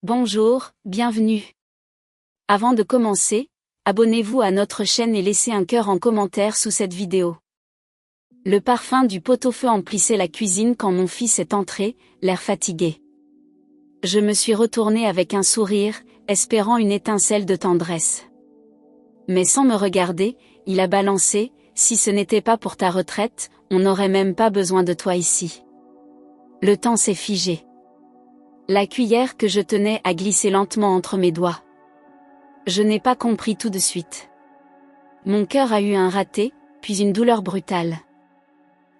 Bonjour, bienvenue. Avant de commencer, abonnez-vous à notre chaîne et laissez un cœur en commentaire sous cette vidéo. Le parfum du pot-au-feu emplissait la cuisine quand mon fils est entré, l'air fatigué. Je me suis retournée avec un sourire, espérant une étincelle de tendresse. Mais sans me regarder, il a balancé, « Si ce n'était pas pour ta retraite, on n'aurait même pas besoin de toi ici. » Le temps s'est figé. La cuillère que je tenais a glissé lentement entre mes doigts. Je n'ai pas compris tout de suite. Mon cœur a eu un raté, puis une douleur brutale.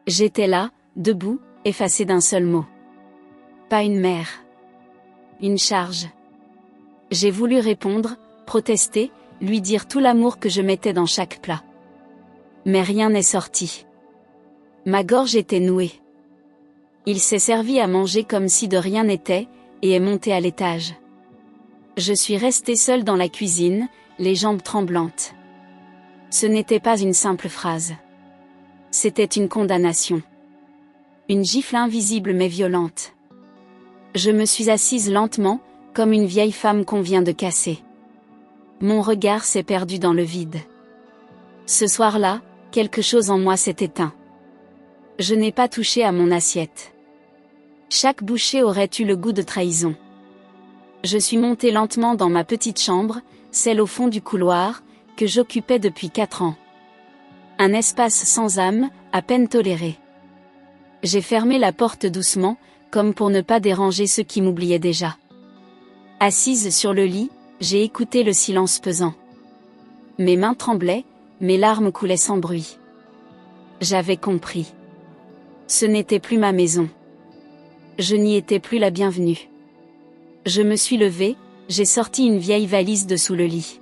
J'étais là, debout, effacée d'un seul mot. Pas une mère. Une charge. J'ai voulu répondre, protester, lui dire tout l'amour que je mettais dans chaque plat. Mais rien n'est sorti. Ma gorge était nouée. Il s'est servi à manger comme si de rien n'était, et est monté à l'étage. Je suis restée seule dans la cuisine, les jambes tremblantes. Ce n'était pas une simple phrase. C'était une condamnation. Une gifle invisible mais violente. Je me suis assise lentement, comme une vieille femme qu'on vient de casser. Mon regard s'est perdu dans le vide. Ce soir-là, quelque chose en moi s'est éteint. Je n'ai pas touché à mon assiette. Chaque bouchée aurait eu le goût de trahison. Je suis montée lentement dans ma petite chambre, celle au fond du couloir, que j'occupais depuis 4 ans. Un espace sans âme, à peine toléré. J'ai fermé la porte doucement, comme pour ne pas déranger ceux qui m'oubliaient déjà. Assise sur le lit, j'ai écouté le silence pesant. Mes mains tremblaient, mes larmes coulaient sans bruit. J'avais compris. Ce n'était plus ma maison. Je n'y étais plus la bienvenue. Je me suis levée, j'ai sorti une vieille valise de sous le lit.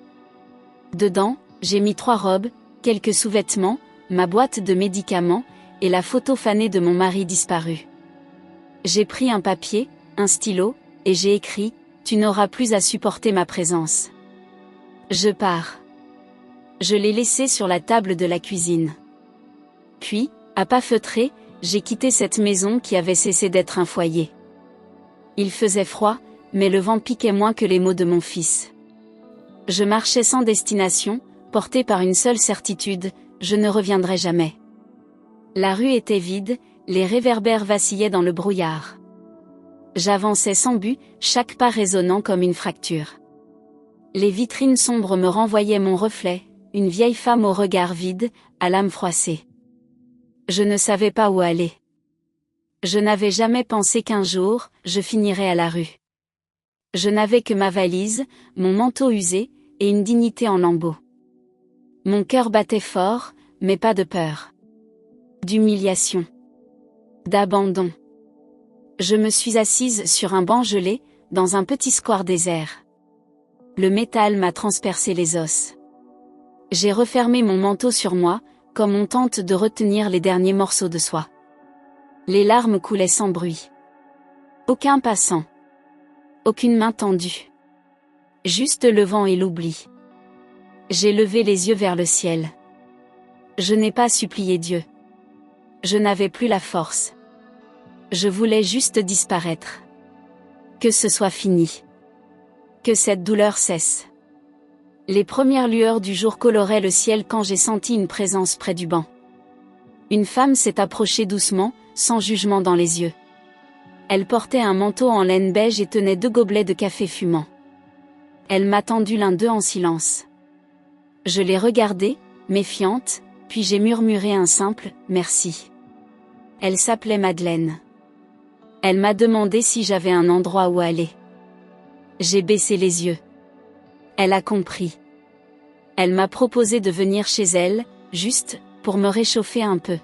Dedans, j'ai mis 3 robes, quelques sous-vêtements, ma boîte de médicaments, et la photo fanée de mon mari disparu. J'ai pris un papier, un stylo, et j'ai écrit « Tu n'auras plus à supporter ma présence. Je pars. » Je l'ai laissé sur la table de la cuisine. Puis, à pas feutrer, j'ai quitté cette maison qui avait cessé d'être un foyer. Il faisait froid, mais le vent piquait moins que les mots de mon fils. Je marchais sans destination, porté par une seule certitude, je ne reviendrai jamais. La rue était vide, les réverbères vacillaient dans le brouillard. J'avançais sans but, chaque pas résonnant comme une fracture. Les vitrines sombres me renvoyaient mon reflet, une vieille femme au regard vide, à l'âme froissée. Je ne savais pas où aller. Je n'avais jamais pensé qu'un jour, je finirais à la rue. Je n'avais que ma valise, mon manteau usé, et une dignité en lambeaux. Mon cœur battait fort, mais pas de peur. D'humiliation. D'abandon. Je me suis assise sur un banc gelé, dans un petit square désert. Le métal m'a transpercé les os. J'ai refermé mon manteau sur moi, comme on tente de retenir les derniers morceaux de soie. Les larmes coulaient sans bruit. Aucun passant. Aucune main tendue. Juste le vent et l'oubli. J'ai levé les yeux vers le ciel. Je n'ai pas supplié Dieu. Je n'avais plus la force. Je voulais juste disparaître. Que ce soit fini. Que cette douleur cesse. Les premières lueurs du jour coloraient le ciel quand j'ai senti une présence près du banc. Une femme s'est approchée doucement, sans jugement dans les yeux. Elle portait un manteau en laine beige et tenait 2 gobelets de café fumant. Elle m'a tendu l'un d'eux en silence. Je l'ai regardée, méfiante, puis j'ai murmuré un simple « merci ». Elle s'appelait Madeleine. Elle m'a demandé si j'avais un endroit où aller. J'ai baissé les yeux. Elle a compris. Elle m'a proposé de venir chez elle, juste, pour me réchauffer un peu.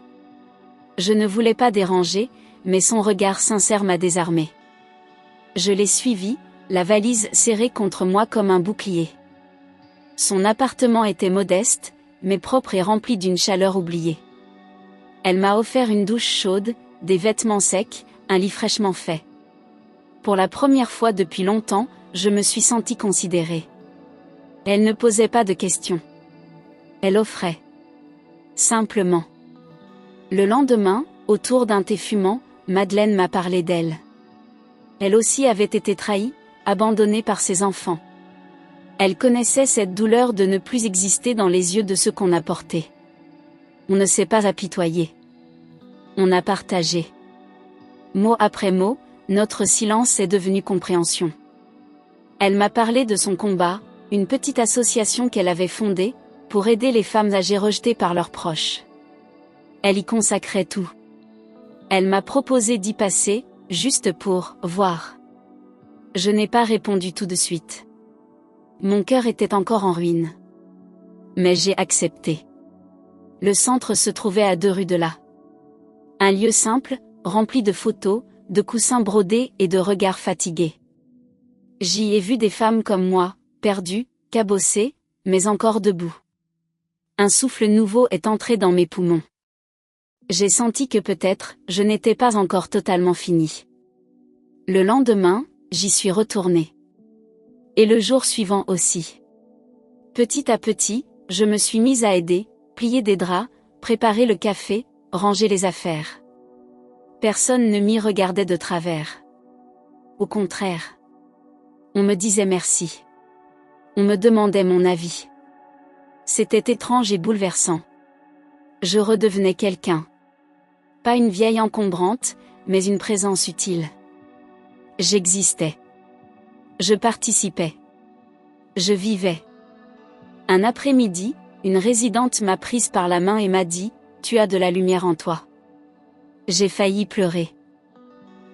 Je ne voulais pas déranger, mais son regard sincère m'a désarmée. Je l'ai suivie, la valise serrée contre moi comme un bouclier. Son appartement était modeste, mais propre et rempli d'une chaleur oubliée. Elle m'a offert une douche chaude, des vêtements secs, un lit fraîchement fait. Pour la première fois depuis longtemps, je me suis sentie considérée. Elle ne posait pas de questions. Elle offrait. Simplement. Le lendemain, autour d'un thé fumant, Madeleine m'a parlé d'elle. Elle aussi avait été trahie, abandonnée par ses enfants. Elle connaissait cette douleur de ne plus exister dans les yeux de ceux qu'on a portés. On ne s'est pas apitoyé. On a partagé. Mot après mot, notre silence est devenu compréhension. Elle m'a parlé de son combat, une petite association qu'elle avait fondée, pour aider les femmes âgées rejetées par leurs proches. Elle y consacrait tout. Elle m'a proposé d'y passer, juste pour voir. Je n'ai pas répondu tout de suite. Mon cœur était encore en ruine. Mais j'ai accepté. Le centre se trouvait à 2 rues de là. Un lieu simple, rempli de photos, de coussins brodés et de regards fatigués. J'y ai vu des femmes comme moi, perdues, cabossées, mais encore debout. Un souffle nouveau est entré dans mes poumons. J'ai senti que peut-être, je n'étais pas encore totalement finie. Le lendemain, j'y suis retournée. Et le jour suivant aussi. Petit à petit, je me suis mise à aider, plier des draps, préparer le café, ranger les affaires. Personne ne m'y regardait de travers. Au contraire. On me disait merci. On me demandait mon avis. C'était étrange et bouleversant. Je redevenais quelqu'un. Pas une vieille encombrante, mais une présence utile. J'existais. Je participais. Je vivais. Un après-midi, une résidente m'a prise par la main et m'a dit « Tu as de la lumière en toi ». J'ai failli pleurer.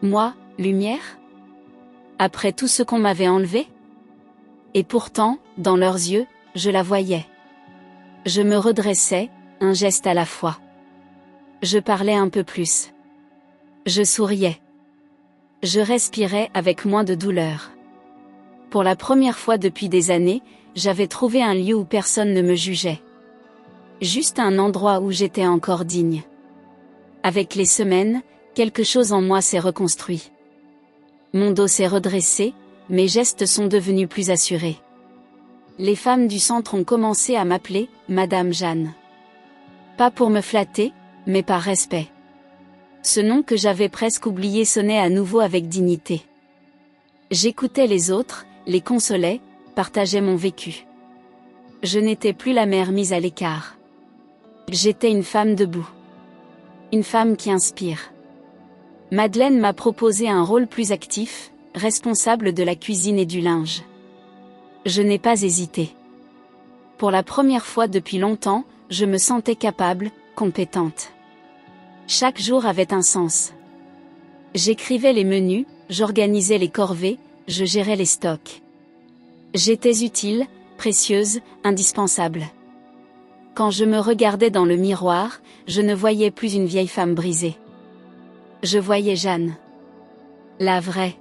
Moi, lumière ? Après tout ce qu'on m'avait enlevé ? Et pourtant, dans leurs yeux, je la voyais. Je me redressais, un geste à la fois. Je parlais un peu plus. Je souriais. Je respirais avec moins de douleur. Pour la première fois depuis des années, j'avais trouvé un lieu où personne ne me jugeait. Juste un endroit où j'étais encore digne. Avec les semaines, quelque chose en moi s'est reconstruit. Mon dos s'est redressé, mes gestes sont devenus plus assurés. Les femmes du centre ont commencé à m'appeler « Madame Jeanne ». Pas pour me flatter, mais par respect. Ce nom que j'avais presque oublié sonnait à nouveau avec dignité. J'écoutais les autres, les consolais, partageais mon vécu. Je n'étais plus la mère mise à l'écart. J'étais une femme debout. Une femme qui inspire. Madeleine m'a proposé un rôle plus actif, responsable de la cuisine et du linge. Je n'ai pas hésité. Pour la première fois depuis longtemps, je me sentais capable, compétente. Chaque jour avait un sens. J'écrivais les menus, j'organisais les corvées, je gérais les stocks. J'étais utile, précieuse, indispensable. Quand je me regardais dans le miroir, je ne voyais plus une vieille femme brisée. Je voyais Jeanne. La vraie.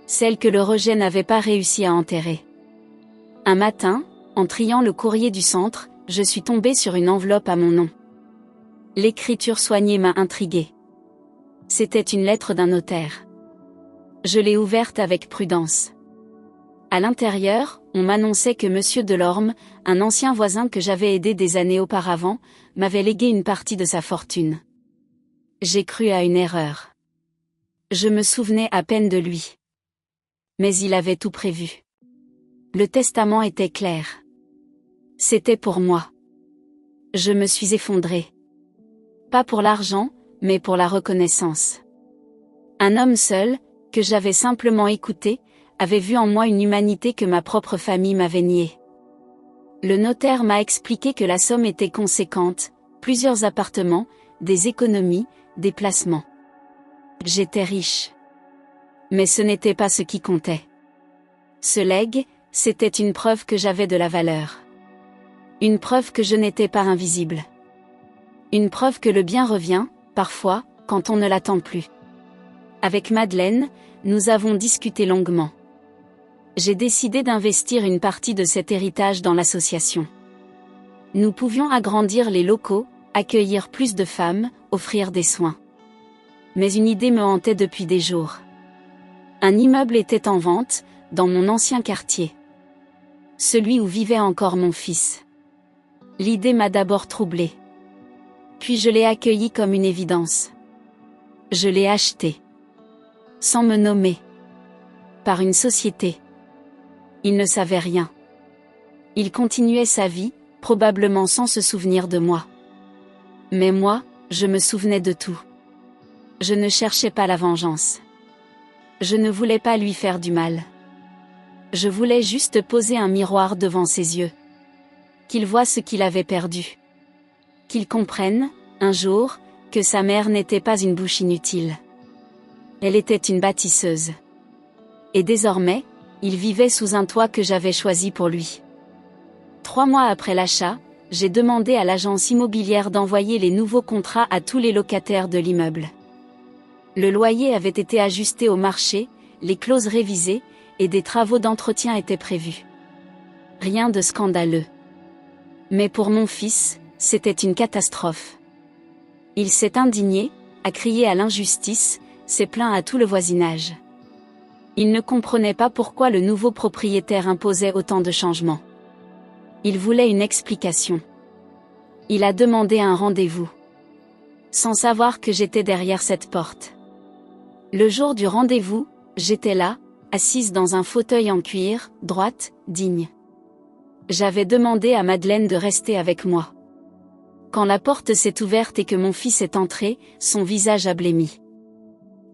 Celle que le rejet n'avait pas réussi à enterrer. Un matin, en triant le courrier du centre, je suis tombée sur une enveloppe à mon nom. L'écriture soignée m'a intriguée. C'était une lettre d'un notaire. Je l'ai ouverte avec prudence. À l'intérieur, on m'annonçait que Monsieur Delorme, un ancien voisin que j'avais aidé des années auparavant, m'avait légué une partie de sa fortune. J'ai cru à une erreur. Je me souvenais à peine de lui. Mais il avait tout prévu. Le testament était clair. C'était pour moi. Je me suis effondrée. Pas pour l'argent, mais pour la reconnaissance. Un homme seul, que j'avais simplement écouté, avait vu en moi une humanité que ma propre famille m'avait niée. Le notaire m'a expliqué que la somme était conséquente, plusieurs appartements, des économies, des placements. J'étais riche. Mais ce n'était pas ce qui comptait. Ce legs, c'était une preuve que j'avais de la valeur. Une preuve que je n'étais pas invisible. Une preuve que le bien revient, parfois, quand on ne l'attend plus. Avec Madeleine, nous avons discuté longuement. J'ai décidé d'investir une partie de cet héritage dans l'association. Nous pouvions agrandir les locaux, accueillir plus de femmes, offrir des soins. Mais une idée me hantait depuis des jours. Un immeuble était en vente, dans mon ancien quartier. Celui où vivait encore mon fils. L'idée m'a d'abord troublée. Puis je l'ai accueillie comme une évidence. Je l'ai acheté. Sans me nommer. par une société. Il ne savait rien. Il continuait sa vie, probablement sans se souvenir de moi. Mais moi, je me souvenais de tout. Je ne cherchais pas la vengeance. Je ne voulais pas lui faire du mal. Je voulais juste poser un miroir devant ses yeux. Qu'il voie ce qu'il avait perdu. Qu'il comprenne, un jour, que sa mère n'était pas une bouche inutile. Elle était une bâtisseuse. Et désormais, il vivait sous un toit que j'avais choisi pour lui. 3 mois après l'achat, j'ai demandé à l'agence immobilière d'envoyer les nouveaux contrats à tous les locataires de l'immeuble. Le loyer avait été ajusté au marché, les clauses révisées, et des travaux d'entretien étaient prévus. Rien de scandaleux. Mais pour mon fils, c'était une catastrophe. Il s'est indigné, a crié à l'injustice, s'est plaint à tout le voisinage. Il ne comprenait pas pourquoi le nouveau propriétaire imposait autant de changements. Il voulait une explication. Il a demandé un rendez-vous. Sans savoir que j'étais derrière cette porte. Le jour du rendez-vous, j'étais là, assise dans un fauteuil en cuir, droite, digne. J'avais demandé à Madeleine de rester avec moi. Quand la porte s'est ouverte et que mon fils est entré, son visage a blêmi.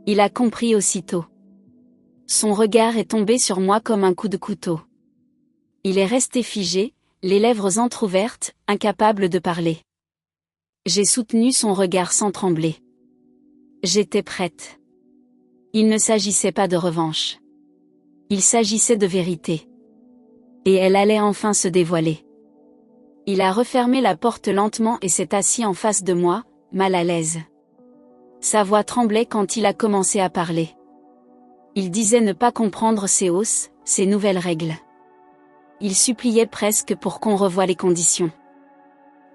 Il a compris aussitôt. Son regard est tombé sur moi comme un coup de couteau. Il est resté figé, les lèvres entr'ouvertes, incapable de parler. J'ai soutenu son regard sans trembler. J'étais prête. Il ne s'agissait pas de revanche. Il s'agissait de vérité. Et elle allait enfin se dévoiler. Il a refermé la porte lentement et s'est assis en face de moi, mal à l'aise. Sa voix tremblait quand il a commencé à parler. Il disait ne pas comprendre ses hausses, ses nouvelles règles. Il suppliait presque pour qu'on revoie les conditions.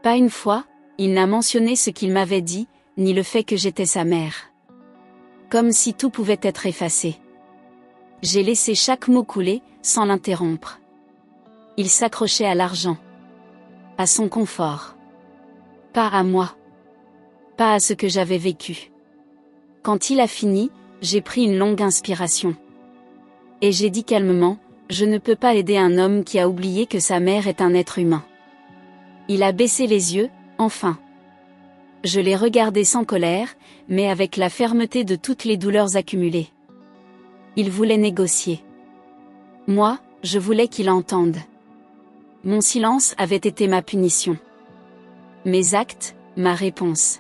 Pas une fois, il n'a mentionné ce qu'il m'avait dit, ni le fait que j'étais sa mère. Comme si tout pouvait être effacé. J'ai laissé chaque mot couler, sans l'interrompre. Il s'accrochait à l'argent. À son confort. Pas à moi. Pas à ce que j'avais vécu. Quand il a fini, j'ai pris une longue inspiration. Et j'ai dit calmement, je ne peux pas aider un homme qui a oublié que sa mère est un être humain. Il a baissé les yeux, enfin. Je l'ai regardé sans colère, mais avec la fermeté de toutes les douleurs accumulées. Il voulait négocier. Moi, je voulais qu'il entende. Mon silence avait été ma punition. Mes actes, ma réponse.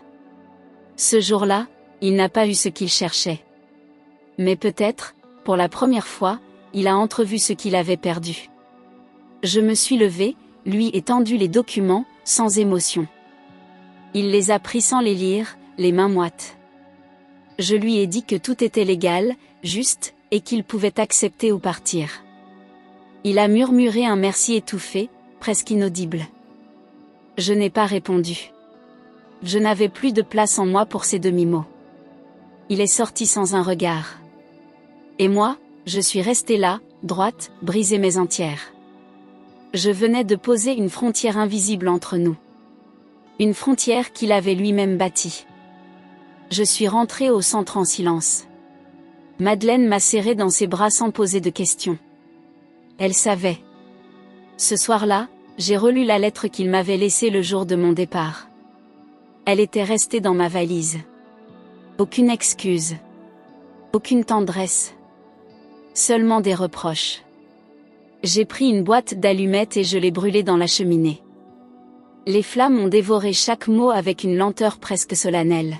Ce jour-là, il n'a pas eu ce qu'il cherchait. Mais peut-être, pour la première fois, il a entrevu ce qu'il avait perdu. Je me suis levée, lui étendu les documents, sans émotion. Il les a pris sans les lire, les mains moites. Je lui ai dit que tout était légal, juste, et qu'il pouvait accepter ou partir. Il a murmuré un merci étouffé, presque inaudible. Je n'ai pas répondu. Je n'avais plus de place en moi pour ces demi-mots. Il est sorti sans un regard. Et moi, je suis restée là, droite, brisée mais entière. Je venais de poser une frontière invisible entre nous. Une frontière qu'il avait lui-même bâtie. Je suis rentrée au centre en silence. Madeleine m'a serrée dans ses bras sans poser de questions. Elle savait. Ce soir-là, j'ai relu la lettre qu'il m'avait laissée le jour de mon départ. Elle était restée dans ma valise. Aucune excuse. Aucune tendresse. Seulement des reproches. J'ai pris une boîte d'allumettes et je l'ai brûlée dans la cheminée. Les flammes ont dévoré chaque mot avec une lenteur presque solennelle.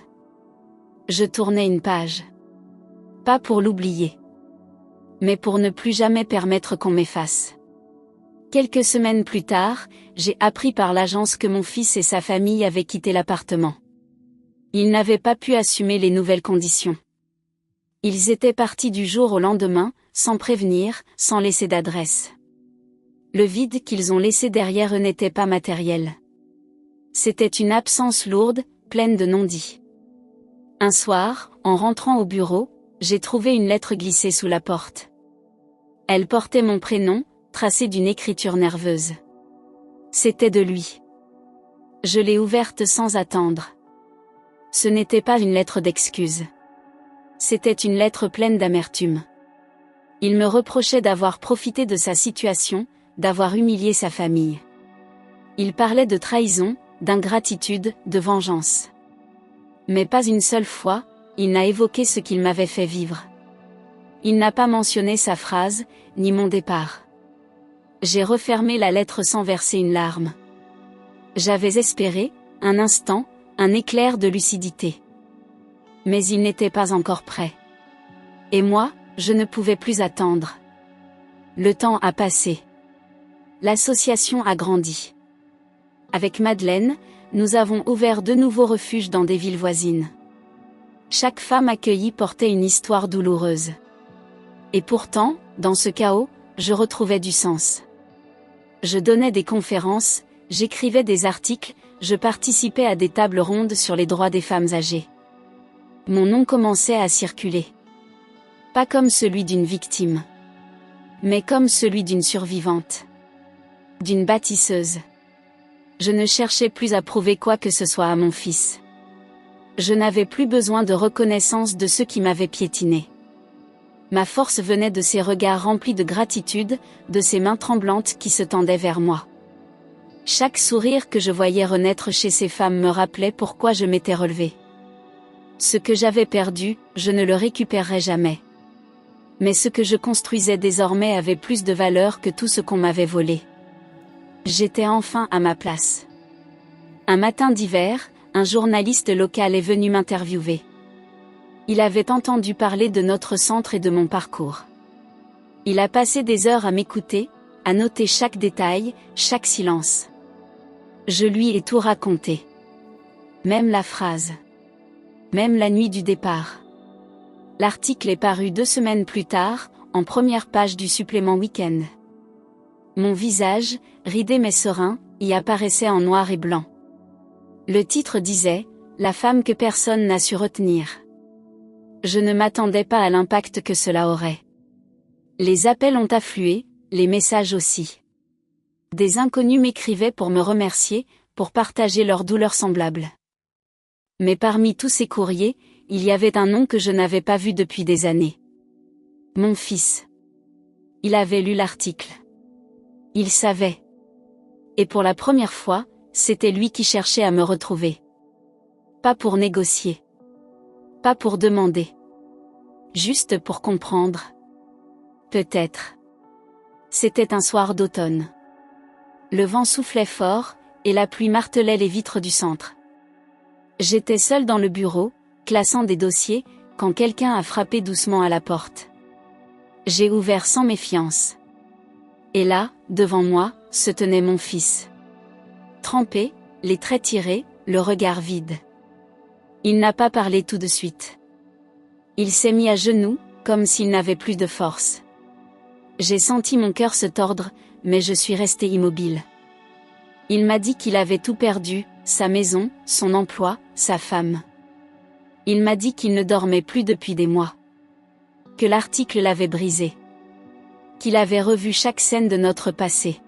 Je tournais une page. Pas pour l'oublier. Mais pour ne plus jamais permettre qu'on m'efface. Quelques semaines plus tard, j'ai appris par l'agence que mon fils et sa famille avaient quitté l'appartement. Ils n'avaient pas pu assumer les nouvelles conditions. Ils étaient partis du jour au lendemain, sans prévenir, sans laisser d'adresse. Le vide qu'ils ont laissé derrière eux n'était pas matériel. C'était une absence lourde, pleine de non-dits. Un soir, en rentrant au bureau, j'ai trouvé une lettre glissée sous la porte. Elle portait mon prénom, tracé d'une écriture nerveuse. C'était de lui. Je l'ai ouverte sans attendre. Ce n'était pas une lettre d'excuse. C'était une lettre pleine d'amertume. Il me reprochait d'avoir profité de sa situation, d'avoir humilié sa famille. Il parlait de trahison, d'ingratitude, de vengeance. Mais pas une seule fois, il n'a évoqué ce qu'il m'avait fait vivre. Il n'a pas mentionné sa phrase, ni mon départ. J'ai refermé la lettre sans verser une larme. J'avais espéré, un instant, un éclair de lucidité. Mais il n'était pas encore prêt. Et moi, je ne pouvais plus attendre. Le temps a passé. L'association a grandi. Avec Madeleine, nous avons ouvert de nouveaux refuges dans des villes voisines. Chaque femme accueillie portait une histoire douloureuse. Et pourtant, dans ce chaos, je retrouvais du sens. Je donnais des conférences, j'écrivais des articles, je participais à des tables rondes sur les droits des femmes âgées. Mon nom commençait à circuler. Pas comme celui d'une victime, mais comme celui d'une survivante. D'une bâtisseuse. Je ne cherchais plus à prouver quoi que ce soit à mon fils. Je n'avais plus besoin de reconnaissance de ceux qui m'avaient piétiné. Ma force venait de ces regards remplis de gratitude, de ces mains tremblantes qui se tendaient vers moi. Chaque sourire que je voyais renaître chez ces femmes me rappelait pourquoi je m'étais relevée. Ce que j'avais perdu, je ne le récupérerais jamais. Mais ce que je construisais désormais avait plus de valeur que tout ce qu'on m'avait volé. J'étais enfin à ma place. Un matin d'hiver, un journaliste local est venu m'interviewer. Il avait entendu parler de notre centre et de mon parcours. Il a passé des heures à m'écouter, à noter chaque détail, chaque silence. Je lui ai tout raconté. Même la phrase. Même la nuit du départ. L'article est paru 2 semaines plus tard, en première page du supplément Week-end. Mon visage, ridé mais serein, y apparaissait en noir et blanc. Le titre disait « La femme que personne n'a su retenir ». Je ne m'attendais pas à l'impact que cela aurait. Les appels ont afflué, les messages aussi. Des inconnus m'écrivaient pour me remercier, pour partager leurs douleurs semblables. Mais parmi tous ces courriers, il y avait un nom que je n'avais pas vu depuis des années. Mon fils. Il avait lu l'article. Il savait. Et pour la première fois, c'était lui qui cherchait à me retrouver. Pas pour négocier. Pas pour demander. Juste pour comprendre. Peut-être. C'était un soir d'automne. Le vent soufflait fort, et la pluie martelait les vitres du centre. J'étais seule dans le bureau, classant des dossiers, quand quelqu'un a frappé doucement à la porte. J'ai ouvert sans méfiance. Et là, devant moi, se tenait mon fils. Trempé, les traits tirés, le regard vide. Il n'a pas parlé tout de suite. Il s'est mis à genoux, comme s'il n'avait plus de force. J'ai senti mon cœur se tordre, mais je suis restée immobile. Il m'a dit qu'il avait tout perdu, sa maison, son emploi, sa femme. Il m'a dit qu'il ne dormait plus depuis des mois. Que l'article l'avait brisé. Qu'il avait revu chaque scène de notre passé.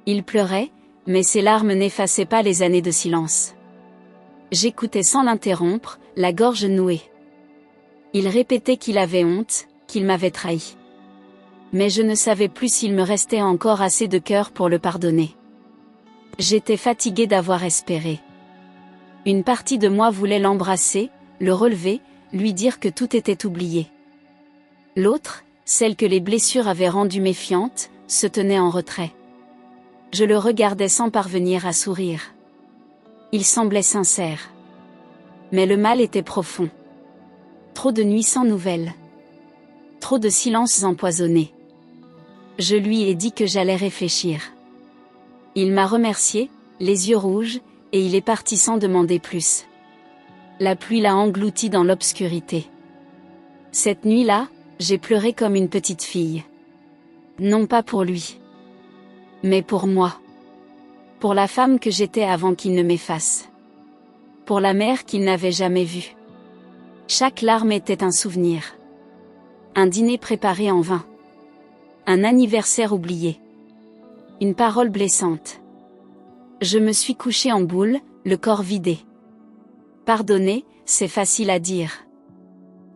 Il pleurait, mais ses larmes n'effaçaient pas les années de silence. J'écoutais sans l'interrompre, la gorge nouée. Il répétait qu'il avait honte, qu'il m'avait trahi. Mais je ne savais plus s'il me restait encore assez de cœur pour le pardonner. J'étais fatiguée d'avoir espéré. Une partie de moi voulait l'embrasser, le relever, lui dire que tout était oublié. L'autre, celle que les blessures avaient rendue méfiante, se tenait en retrait. Je le regardais sans parvenir à sourire. Il semblait sincère. Mais le mal était profond. Trop de nuits sans nouvelles. Trop de silences empoisonnés. Je lui ai dit que j'allais réfléchir. Il m'a remercié, les yeux rouges, et il est parti sans demander plus. La pluie l'a englouti dans l'obscurité. Cette nuit-là, j'ai pleuré comme une petite fille. Non pas pour lui. Mais pour moi. Pour la femme que j'étais avant qu'il ne m'efface. Pour la mère qu'il n'avait jamais vue. Chaque larme était un souvenir. Un dîner préparé en vain. Un anniversaire oublié. Une parole blessante. Je me suis couchée en boule, le corps vidé. Pardonner, c'est facile à dire.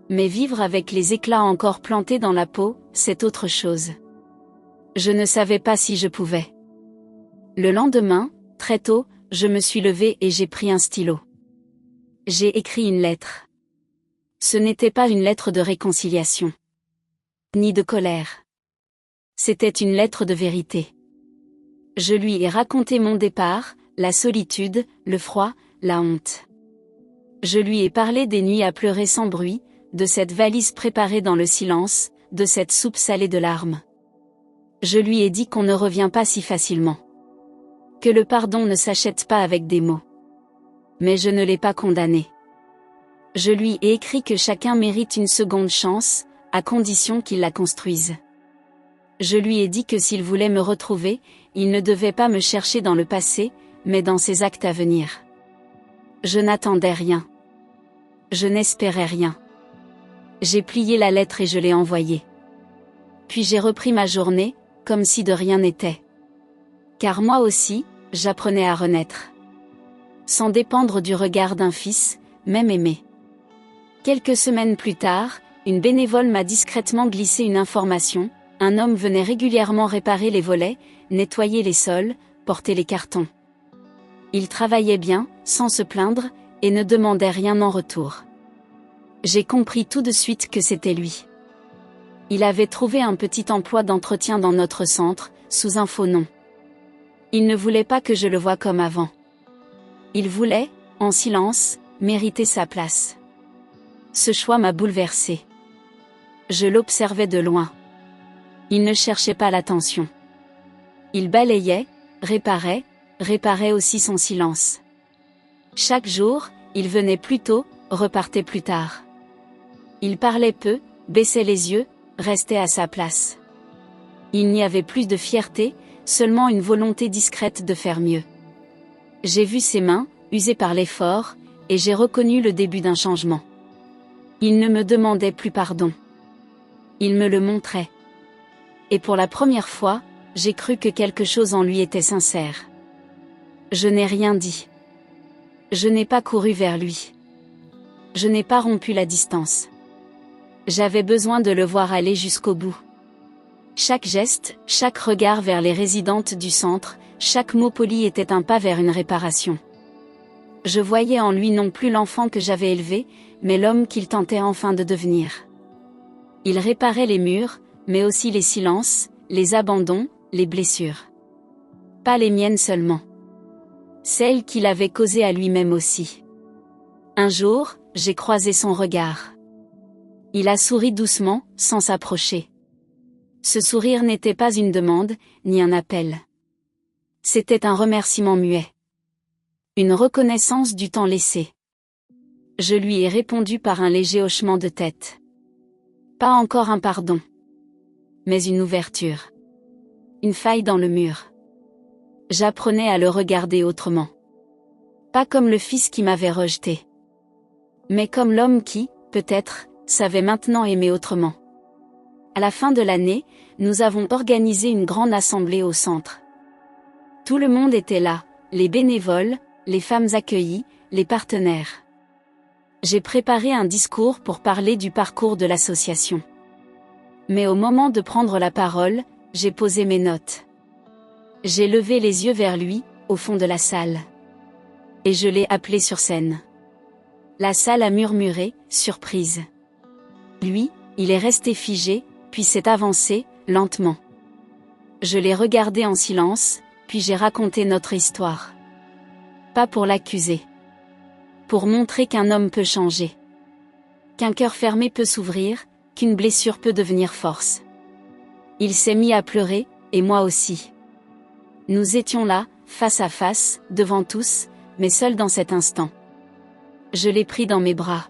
Mais vivre avec les éclats encore plantés dans la peau, c'est autre chose. Je ne savais pas si je pouvais. Le lendemain, très tôt, je me suis levée et j'ai pris un stylo. J'ai écrit une lettre. Ce n'était pas une lettre de réconciliation. Ni de colère. C'était une lettre de vérité. Je lui ai raconté mon départ, la solitude, le froid, la honte. Je lui ai parlé des nuits à pleurer sans bruit, de cette valise préparée dans le silence, de cette soupe salée de larmes. Je lui ai dit qu'on ne revient pas si facilement. Que le pardon ne s'achète pas avec des mots. Mais je ne l'ai pas condamné. Je lui ai écrit que chacun mérite une seconde chance, à condition qu'il la construise. Je lui ai dit que s'il voulait me retrouver, il ne devait pas me chercher dans le passé, mais dans ses actes à venir. Je n'attendais rien. Je n'espérais rien. J'ai plié la lettre et je l'ai envoyée. Puis j'ai repris ma journée, comme si de rien n'était. Car moi aussi, j'apprenais à renaître. Sans dépendre du regard d'un fils, même aimé. Quelques semaines plus tard, une bénévole m'a discrètement glissé une information: un homme venait régulièrement réparer les volets, nettoyer les sols, porter les cartons. Il travaillait bien, sans se plaindre, et ne demandait rien en retour. J'ai compris tout de suite que c'était lui. Il avait trouvé un petit emploi d'entretien dans notre centre, sous un faux nom. Il ne voulait pas que je le voie comme avant. Il voulait, en silence, mériter sa place. Ce choix m'a bouleversée. Je l'observais de loin. Il ne cherchait pas l'attention. Il balayait, réparait aussi son silence. Chaque jour, il venait plus tôt, repartait plus tard. Il parlait peu, baissait les yeux, restait à sa place. Il n'y avait plus de fierté, seulement une volonté discrète de faire mieux. J'ai vu ses mains, usées par l'effort, et j'ai reconnu le début d'un changement. Il ne me demandait plus pardon. Il me le montrait. Et pour la première fois, j'ai cru que quelque chose en lui était sincère. Je n'ai rien dit. Je n'ai pas couru vers lui. Je n'ai pas rompu la distance. J'avais besoin de le voir aller jusqu'au bout. Chaque geste, chaque regard vers les résidentes du centre, chaque mot poli était un pas vers une réparation. Je voyais en lui non plus l'enfant que j'avais élevé, mais l'homme qu'il tentait enfin de devenir. Il réparait les murs, mais aussi les silences, les abandons, les blessures. Pas les miennes seulement. Celles qu'il avait causées à lui-même aussi. Un jour, j'ai croisé son regard. Il a souri doucement, sans s'approcher. Ce sourire n'était pas une demande, ni un appel. C'était un remerciement muet. Une reconnaissance du temps laissé. Je lui ai répondu par un léger hochement de tête. Pas encore un pardon. Mais une ouverture. Une faille dans le mur. J'apprenais à le regarder autrement. Pas comme le fils qui m'avait rejeté. Mais comme l'homme qui, peut-être, savait maintenant aimer autrement. À la fin de l'année, nous avons organisé une grande assemblée au centre. Tout le monde était là, les bénévoles, les femmes accueillies, les partenaires. J'ai préparé un discours pour parler du parcours de l'association. Mais au moment de prendre la parole, j'ai posé mes notes. J'ai levé les yeux vers lui, au fond de la salle. Et je l'ai appelé sur scène. La salle a murmuré, surprise. Lui, il est resté figé, puis s'est avancé, lentement. Je l'ai regardé en silence, puis j'ai raconté notre histoire. Pas pour l'accuser. Pour montrer qu'un homme peut changer. Qu'un cœur fermé peut s'ouvrir, qu'une blessure peut devenir force. Il s'est mis à pleurer, et moi aussi. Nous étions là, face à face, devant tous, mais seuls dans cet instant. Je l'ai pris dans mes bras.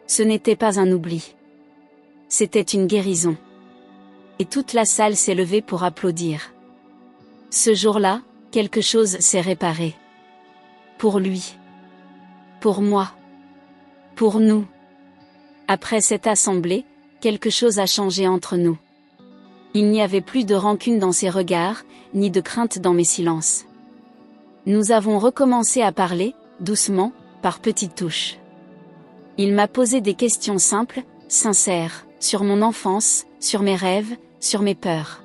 Ce n'était pas un oubli. C'était une guérison. Et toute la salle s'est levée pour applaudir. Ce jour-là, quelque chose s'est réparé. Pour lui. Pour moi. Pour nous. Après cette assemblée, quelque chose a changé entre nous. Il n'y avait plus de rancune dans ses regards, ni de crainte dans mes silences. Nous avons recommencé à parler, doucement, par petites touches. Il m'a posé des questions simples, sincères. sur mon enfance, sur mes rêves, sur mes peurs.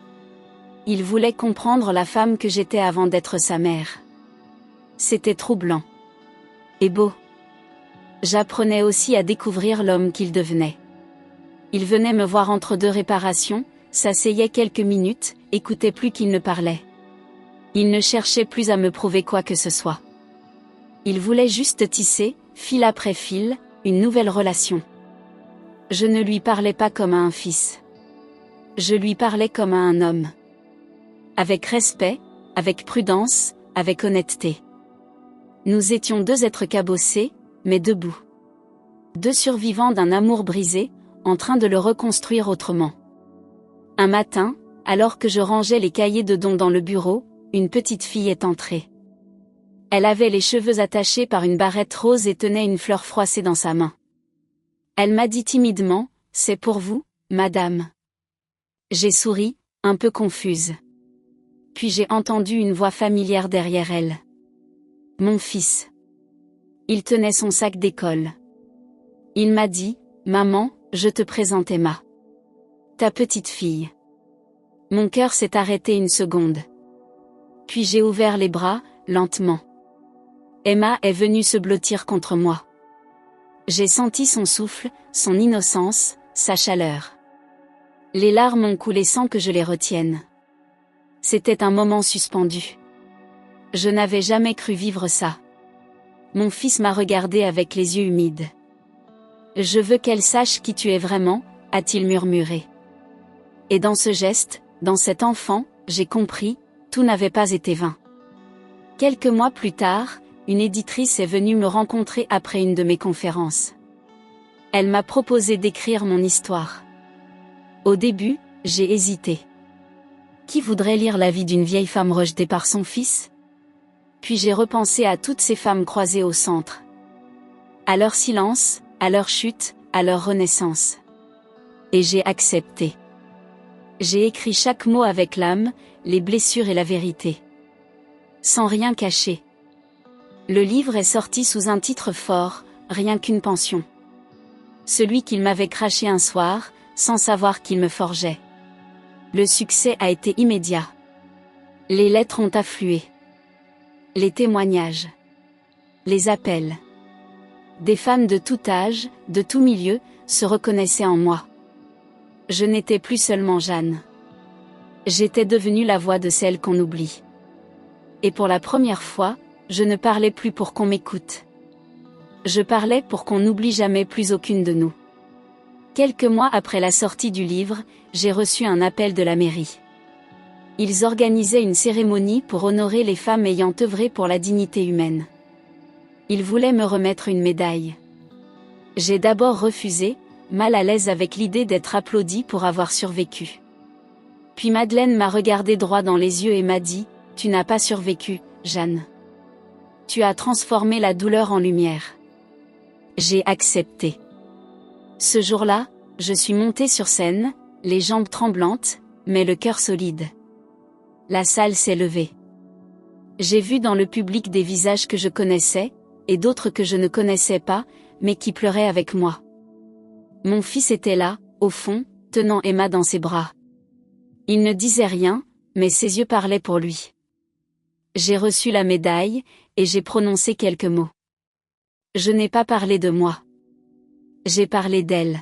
Il voulait comprendre la femme que j'étais avant d'être sa mère. C'était troublant. Et beau. J'apprenais aussi à découvrir l'homme qu'il devenait. Il venait me voir entre deux réparations, s'asseyait quelques minutes, écoutait plus qu'il ne parlait. Il ne cherchait plus à me prouver quoi que ce soit. Il voulait juste tisser, fil après fil, une nouvelle relation. Je ne lui parlais pas comme à un fils. Je lui parlais comme à un homme. Avec respect, avec prudence, avec honnêteté. Nous étions deux êtres cabossés, mais debout. Deux survivants d'un amour brisé, en train de le reconstruire autrement. Un matin, alors que je rangeais les cahiers de dons dans le bureau, une petite fille est entrée. Elle avait les cheveux attachés par une barrette rose et tenait une fleur froissée dans sa main. Elle m'a dit timidement, « C'est pour vous, madame. » J'ai souri, un peu confuse. Puis j'ai entendu une voix familière derrière elle. Mon fils. Il tenait son sac d'école. Il m'a dit, « Maman, je te présente Emma. Ta petite fille. » Mon cœur s'est arrêté une seconde. Puis j'ai ouvert les bras, lentement. Emma est venue se blottir contre moi. J'ai senti son souffle, son innocence, sa chaleur. Les larmes ont coulé sans que je les retienne. C'était un moment suspendu. Je n'avais jamais cru vivre ça. Mon fils m'a regardé avec les yeux humides. « Je veux qu'elle sache qui tu es vraiment », a-t-il murmuré. Et dans ce geste, dans cet enfant, j'ai compris, tout n'avait pas été vain. Quelques mois plus tard, une éditrice est venue me rencontrer après une de mes conférences. Elle m'a proposé d'écrire mon histoire. Au début, j'ai hésité. Qui voudrait lire la vie d'une vieille femme rejetée par son fils ? Puis j'ai repensé à toutes ces femmes croisées au centre. À leur silence, à leur chute, à leur renaissance. Et j'ai accepté. J'ai écrit chaque mot avec l'âme, les blessures et la vérité. Sans rien cacher. Le livre est sorti sous un titre fort, Rien qu'une pension. Celui qu'il m'avait craché un soir, sans savoir qu'il me forgeait. Le succès a été immédiat. Les lettres ont afflué. Les témoignages. Les appels. Des femmes de tout âge, de tout milieu, se reconnaissaient en moi. Je n'étais plus seulement Jeanne. J'étais devenue la voix de celle qu'on oublie. Et pour la première fois, je ne parlais plus pour qu'on m'écoute. Je parlais pour qu'on n'oublie jamais plus aucune de nous. Quelques mois après la sortie du livre, j'ai reçu un appel de la mairie. Ils organisaient une cérémonie pour honorer les femmes ayant œuvré pour la dignité humaine. Ils voulaient me remettre une médaille. J'ai d'abord refusé, mal à l'aise avec l'idée d'être applaudie pour avoir survécu. Puis Madeleine m'a regardé droit dans les yeux et m'a dit, « Tu n'as pas survécu, Jeanne. Tu as transformé la douleur en lumière. » J'ai accepté. Ce jour-là, je suis montée sur scène, les jambes tremblantes, mais le cœur solide. La salle s'est levée. J'ai vu dans le public des visages que je connaissais, et d'autres que je ne connaissais pas, mais qui pleuraient avec moi. Mon fils était là, au fond, tenant Emma dans ses bras. Il ne disait rien, mais ses yeux parlaient pour lui. J'ai reçu la médaille, et j'ai prononcé quelques mots. Je n'ai pas parlé de moi. J'ai parlé d'elle.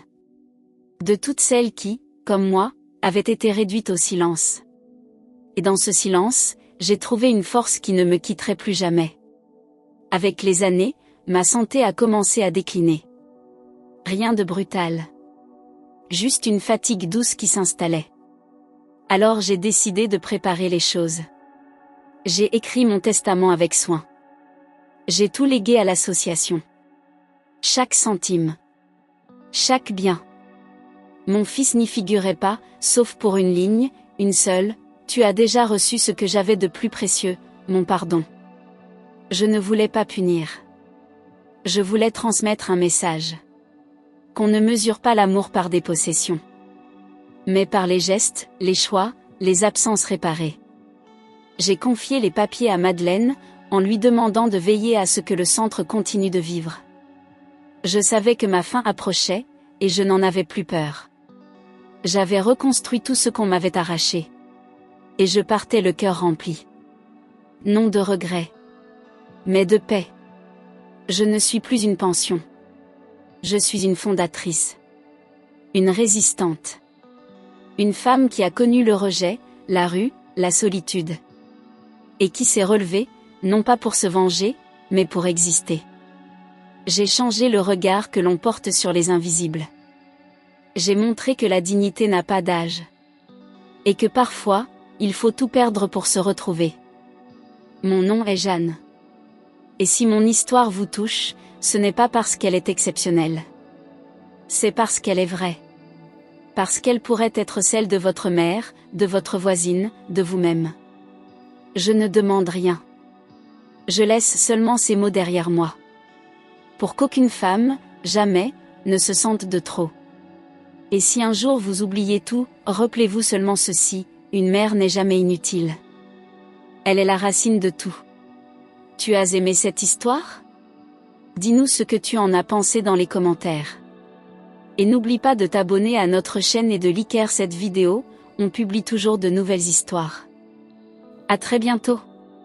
De toutes celles qui, comme moi, avaient été réduites au silence. Et dans ce silence, j'ai trouvé une force qui ne me quitterait plus jamais. Avec les années, ma santé a commencé à décliner. Rien de brutal. Juste une fatigue douce qui s'installait. Alors j'ai décidé de préparer les choses. J'ai écrit mon testament avec soin. J'ai tout légué à l'association. Chaque centime. Chaque bien. Mon fils n'y figurait pas, sauf pour une ligne, une seule, « Tu as déjà reçu ce que j'avais de plus précieux, mon pardon. » Je ne voulais pas punir. Je voulais transmettre un message. Qu'on ne mesure pas l'amour par des possessions. Mais par les gestes, les choix, les absences réparées. J'ai confié les papiers à Madeleine, en lui demandant de veiller à ce que le centre continue de vivre. Je savais que ma fin approchait, et je n'en avais plus peur. J'avais reconstruit tout ce qu'on m'avait arraché. Et je partais le cœur rempli. Non de regret, mais de paix. Je ne suis plus une pension. Je suis une fondatrice. Une résistante. Une femme qui a connu le rejet, la rue, la solitude. Et qui s'est relevée, non pas pour se venger, mais pour exister. J'ai changé le regard que l'on porte sur les invisibles. J'ai montré que la dignité n'a pas d'âge. Et que parfois, il faut tout perdre pour se retrouver. Mon nom est Jeanne. Et si mon histoire vous touche, ce n'est pas parce qu'elle est exceptionnelle. C'est parce qu'elle est vraie. Parce qu'elle pourrait être celle de votre mère, de votre voisine, de vous-même. Je ne demande rien. Je laisse seulement ces mots derrière moi. Pour qu'aucune femme, jamais, ne se sente de trop. Et si un jour vous oubliez tout, rappelez-vous seulement ceci, une mère n'est jamais inutile. Elle est la racine de tout. Tu as aimé cette histoire? Dis-nous ce que tu en as pensé dans les commentaires. Et n'oublie pas de t'abonner à notre chaîne et de liker cette vidéo, on publie toujours de nouvelles histoires. À très bientôt.